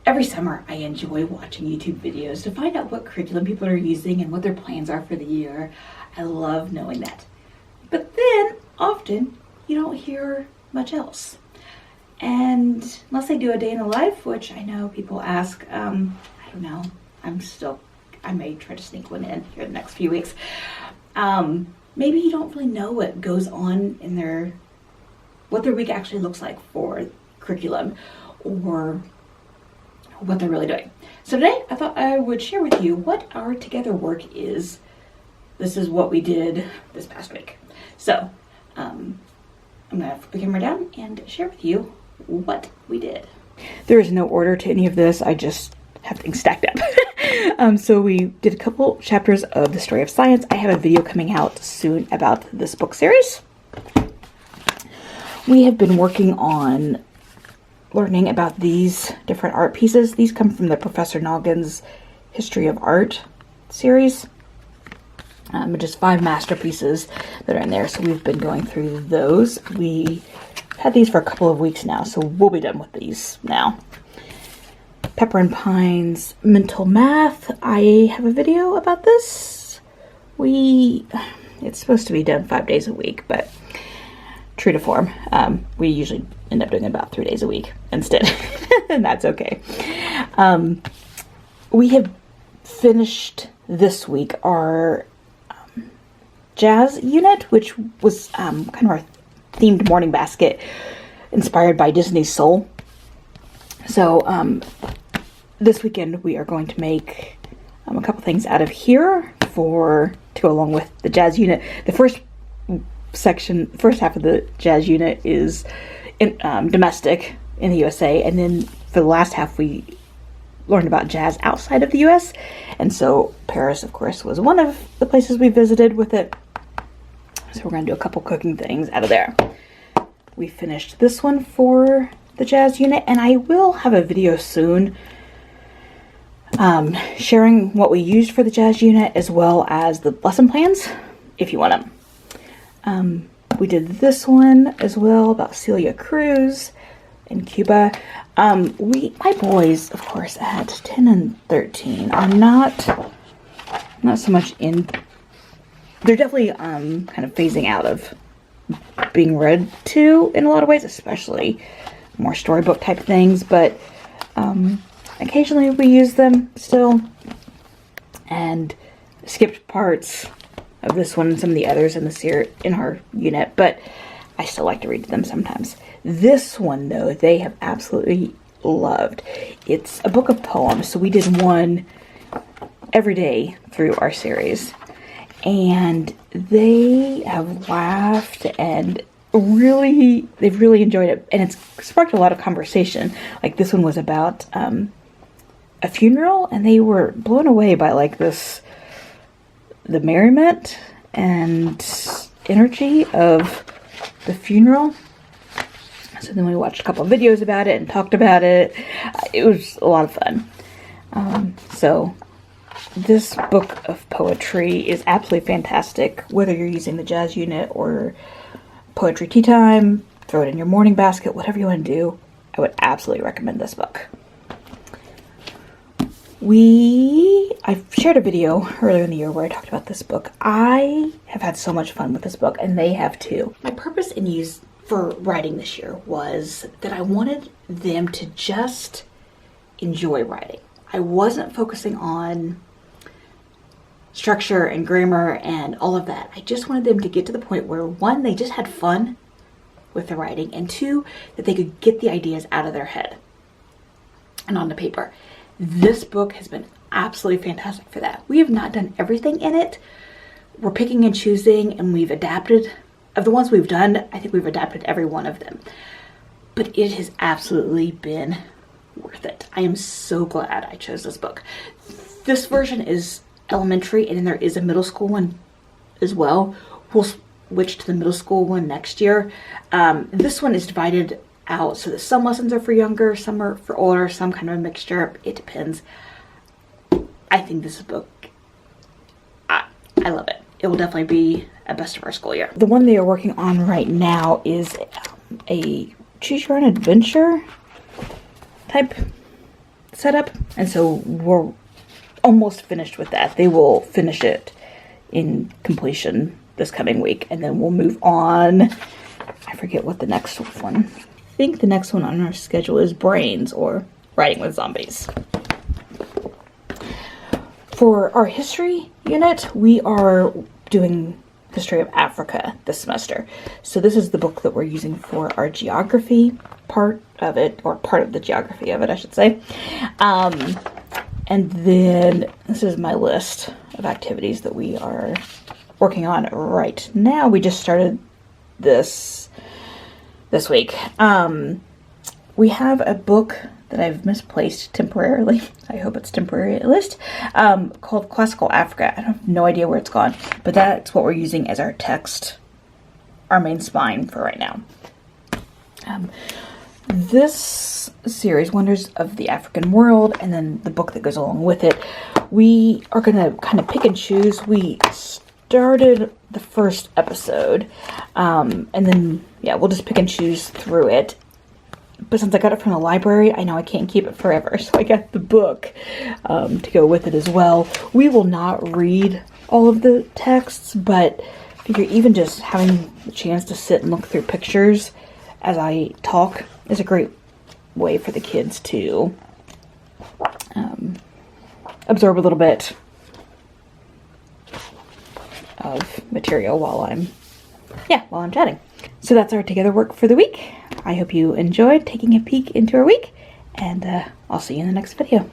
Every summer, I enjoy watching YouTube videos to find out what curriculum people are using and what their plans are for the year. I love knowing that. But then, often, you don't hear much else. And unless they do a day in the life, which I know people ask, I don't know, I may try to sneak one in here the next few weeks. Maybe you don't really know what goes on in what their week actually looks like for curriculum or what they're really doing. So today I thought I would share with you what our together work is. This is what we did this past week. So I'm gonna flip the camera down and share with you what we did. There is no order to any of this. I just have things stacked up. So we did a couple chapters of The Story of Science. I have a video coming out soon about this book series. We have been working on learning about these different art pieces. These come from the Professor Noggin's History of Art series. Just 5 masterpieces that are in there. So we've been going through those. We had these for a couple of weeks now, so we'll be done with these now. Pepper and Pine's Mental Math. I have a video about this. It's supposed to be done 5 days a week, but true to form, we usually end up doing about 3 days a week instead, and that's okay. We have finished this week our jazz unit, which was kind of our themed morning basket inspired by Disney's Soul. So this weekend we are going to make a couple things out of here to go along with the jazz unit. The first half of the jazz unit is domestic in the USA, and then for the last half we learned about jazz outside of the US, and so Paris, of course, was one of the places we visited with it. So we're going to do a couple cooking things out of there. We finished this one for the jazz unit, and I will have a video soon sharing what we used for the jazz unit as well as the lesson plans if you want them. We did this one as well about Celia Cruz in Cuba. My boys, of course, at 10 and 13 are not so much in. They're definitely kind of phasing out of being read to in a lot of ways, especially more storybook type things, but occasionally we use them still, and skipped parts of this one and some of the others in our unit, but I still like to read to them sometimes. This one, though, they have absolutely loved. It's a book of poems, so we did one every day through our series, and they have laughed and they've really enjoyed it, and it's sparked a lot of conversation. Like this one was about a funeral, and they were blown away by the merriment and energy of the funeral. So then we watched a couple of videos about it and talked about it. It was a lot of fun. So this book of poetry is absolutely fantastic, whether you're using the jazz unit or poetry tea time, throw it in your morning basket, whatever you want to do. I would absolutely recommend this book. I shared a video earlier in the year where I talked about this book. I have had so much fun with this book, and they have too. My purpose for writing this year was that I wanted them to just enjoy writing. I wasn't focusing on structure and grammar and all of that. I just wanted them to get to the point where, 1, they just had fun with the writing, and 2, that they could get the ideas out of their head and onto paper. This book has been absolutely fantastic for that. We have not done everything in it. We're picking and choosing, and we've adapted. Of the ones we've done, I think we've adapted every one of them. But it has absolutely been worth it. I am so glad I chose this book. This version is elementary, and then there is a middle school one as well. We'll switch to the middle school one next year. This one is divided out so that some lessons are for younger, some are for older, some kind of a mixture. It depends. I think this book, I love it. It will definitely be a best of our school year. The one they are working on right now is a choose your own adventure type setup, and so we're almost finished with that. They will finish it in completion this coming week, and then we'll move on. I forget what the next one. I think the next one on our schedule is Brains, or Writing with Zombies. For our history unit, we are doing History of Africa this semester. So this is the book that we're using for our geography part of it, or part of the geography of it, I should say. And then this is my list of activities that we are working on right now. We just started this week. We have a book that I've misplaced temporarily. I hope it's temporary at least. Called Classical Africa. I have no idea where it's gone, but that's what we're using as our text, our main spine for right now. This series, Wonders of the African World, and then the book that goes along with it, we are going to kind of pick and choose. We started the first episode, and then, yeah, we'll just pick and choose through it. But since I got it from the library, I know I can't keep it forever, so I got the book to go with it as well. We will not read all of the texts, but I figure even just having the chance to sit and look through pictures as I talk is a great way for the kids to absorb a little bit of material while I'm chatting. So that's our together work for the week. I hope you enjoyed taking a peek into our week, and I'll see you in the next video.